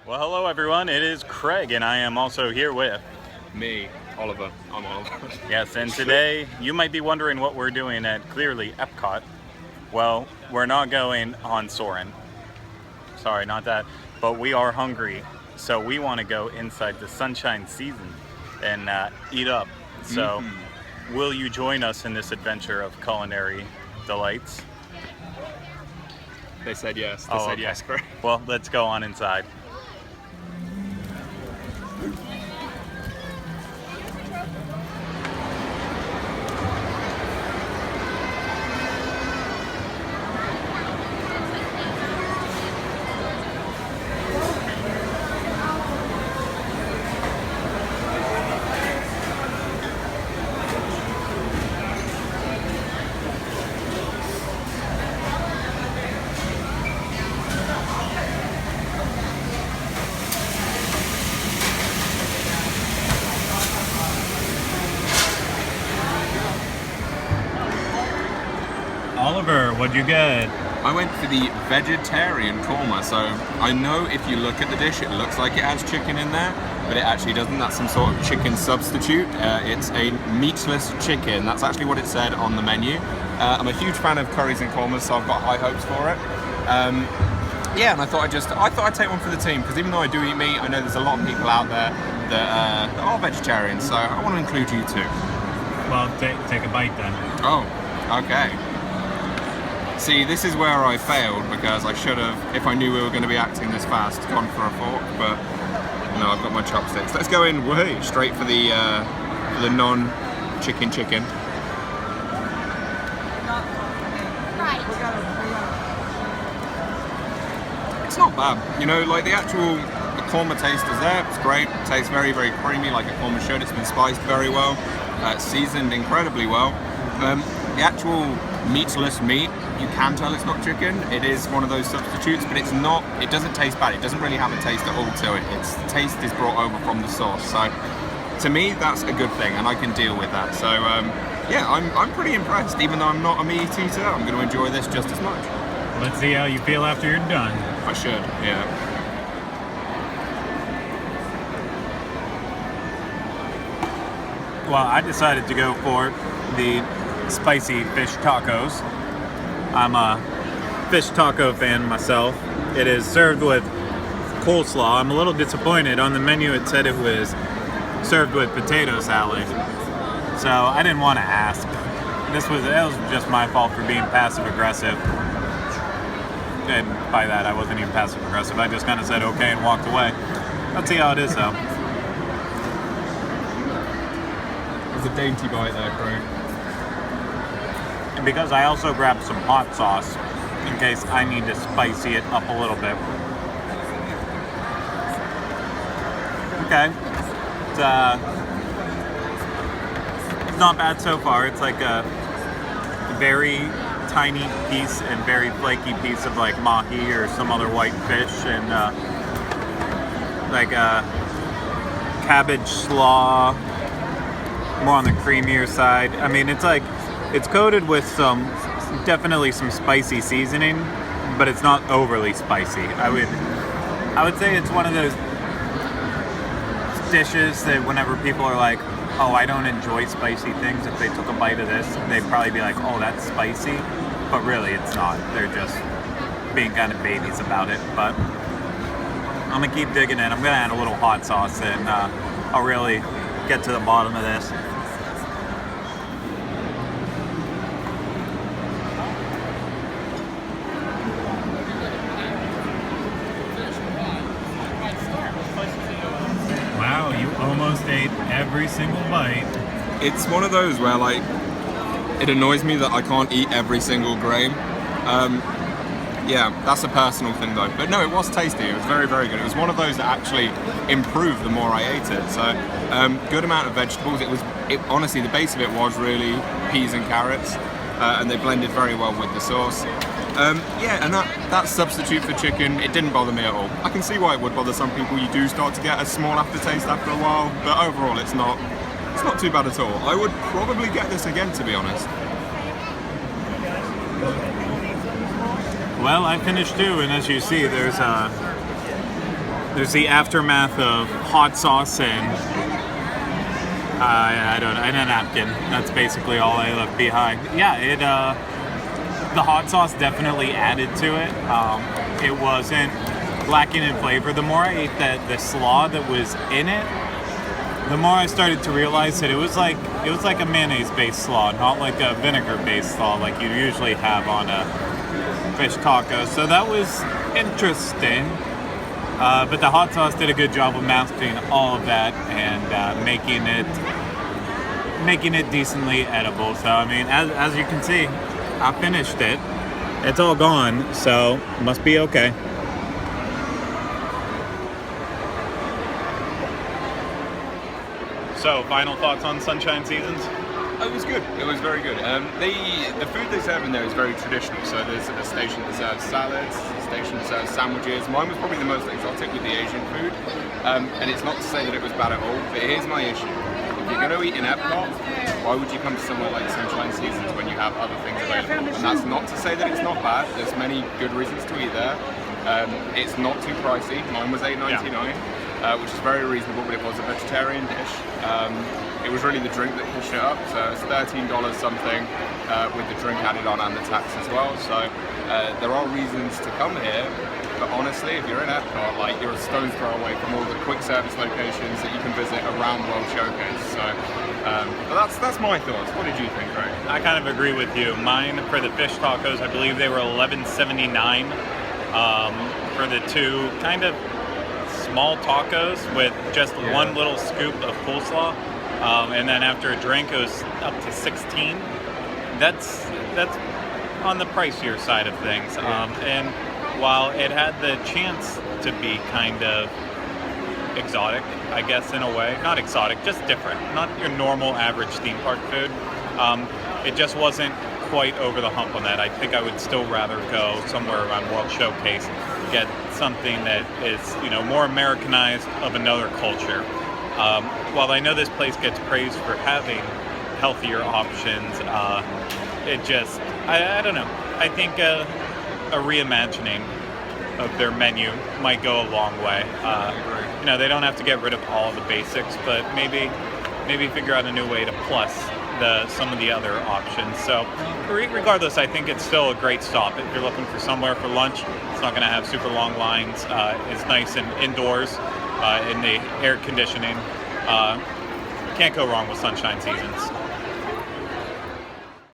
Well, hello everyone. It is Craig, and I am also here with Me, Oliver. I'm Oliver. yes. And today you might be wondering what we're doing at clearly Epcot. Well, we're not going on Soarin'. Sorry, not that. But we are hungry, so we want to go inside the Sunshine Season and eat up. So, will you join us in this adventure of culinary delights? They said yes. They Oh, said okay. yes, Craig. Well, let's go on inside. Oliver, what'd you get? I went for the vegetarian korma, so I know if you look at the dish, it looks like it has chicken in there, but it actually doesn't. That's some sort of chicken substitute. It's a meatless chicken. That's actually what it said on the menu. I'm a huge fan of curries and kormas, so I've got high hopes for it. Yeah, and I thought I'd take one for the team, because even though I do eat meat, I know there's a lot of people out there that are vegetarians, so I want to include you too. Well, take a bite then. Oh, okay. See, this is where I failed, because I should have, if I knew we were going to be acting this fast, gone for a fork, but no, I've got my chopsticks. Let's go in straight for the non-chicken chicken. It's not bad, you know, like the korma taste is there, it's great, it tastes very, very creamy like a korma should. It's been spiced very well, seasoned incredibly well. The actual meatless meat, you can tell it's not chicken. It is one of those substitutes, but it doesn't taste bad. It doesn't really have a taste at all to it. Its taste is brought over from the sauce. So to me, that's a good thing, and I can deal with that. So yeah, I'm pretty impressed. Even though I'm not a meat eater, I'm going to enjoy this just as much. Let's see how you feel after you're done. I should, yeah. Well, I decided to go for the spicy fish tacos. I'm a fish taco fan myself. It is served with coleslaw. I'm a little disappointed. On the menu it said it was served with potato salad. So I didn't want to ask. It was just my fault for being passive aggressive. And by that I wasn't even passive aggressive. I just kind of said okay and walked away. Let's see how it is though. There's a dainty bite there, Craig. And because I also grabbed some hot sauce in case I need to spicy it up a little bit. Okay. It's not bad so far. It's like a very tiny piece and very flaky piece of like mahi or some other white fish, and like a cabbage slaw, more on the creamier side. I mean, it's coated with definitely some spicy seasoning, but it's not overly spicy. I would say it's one of those dishes that whenever people are like, oh, I don't enjoy spicy things, if they took a bite of this, they'd probably be like, oh, that's spicy. But really, it's not. They're just being kind of babies about it. But I'm gonna keep digging in. I'm gonna add a little hot sauce, and I'll really get to the bottom of this. Wow, you almost ate every single bite. It's one of those where, like, it annoys me that I can't eat every single grain. Yeah, that's a personal thing though. But no, it was tasty. It was very, very good. It was one of those that actually improved the more I ate it. So, good amount of vegetables. Honestly, the base of it was really peas and carrots, and they blended very well with the sauce. Yeah, and that substitute for chicken, it didn't bother me at all. I can see why it would bother some people. You do start to get a small aftertaste after a while, but overall, it's not too bad at all. I would probably get this again, to be honest. Well, I finished too, and as you see, there's There's the aftermath of hot sauce and I don't know, and a napkin. That's basically all I left behind. Yeah, the hot sauce definitely added to it. It wasn't lacking in flavor. The more I ate the slaw that was in it, the more I started to realize that it was like a mayonnaise-based slaw, not like a vinegar-based slaw like you usually have on a fish taco. So that was interesting. But the hot sauce did a good job of masking all of that and making it decently edible. So I mean, as you can see, I finished it. It's all gone, so must be okay. So, final thoughts on Sunshine Seasons? It was good. It was very good. The food they serve in there is very traditional. So there's a station that serves salads, a station that serves sandwiches. Mine was probably the most exotic with the Asian food. And it's not to say that it was bad at all, but here's my issue. If you're going to eat in Epcot, why would you come to somewhere like Sunshine Seasons when you have other things available? And that's not to say that it's not bad. There's many good reasons to eat there. It's not too pricey. Mine was $8.99. Which is very reasonable, but it was a vegetarian dish. It was really the drink that pushed it up, so it's $13 something with the drink added on and the tax as well. So there are reasons to come here, but honestly, if you're in Epcot, like, you're a stone's throw away from all the quick service locations that you can visit around World Showcase. So but that's my thoughts. What did you think, Greg? I kind of agree with you. Mine for the fish tacos, I believe they were $11.79 for the two kind of small tacos with just one little scoop of coleslaw, and then after a drink it was up to $16. That's on the pricier side of things. And while it had the chance to be kind of exotic, I guess, in a way, not exotic, just different, not your normal average theme park food, it just wasn't quite over the hump on that. I think I would still rather go somewhere around World Showcase, get something that is, more Americanized of another culture. While I know this place gets praised for having healthier options, it just, I don't know. I think a reimagining of their menu might go a long way. They don't have to get rid of all the basics, but maybe figure out a new way to plus some of the other options. So regardless, I think it's still a great stop. If you're looking for somewhere for lunch, it's not going to have super long lines. It's nice and indoors in the air conditioning. Can't go wrong with Sunshine Seasons.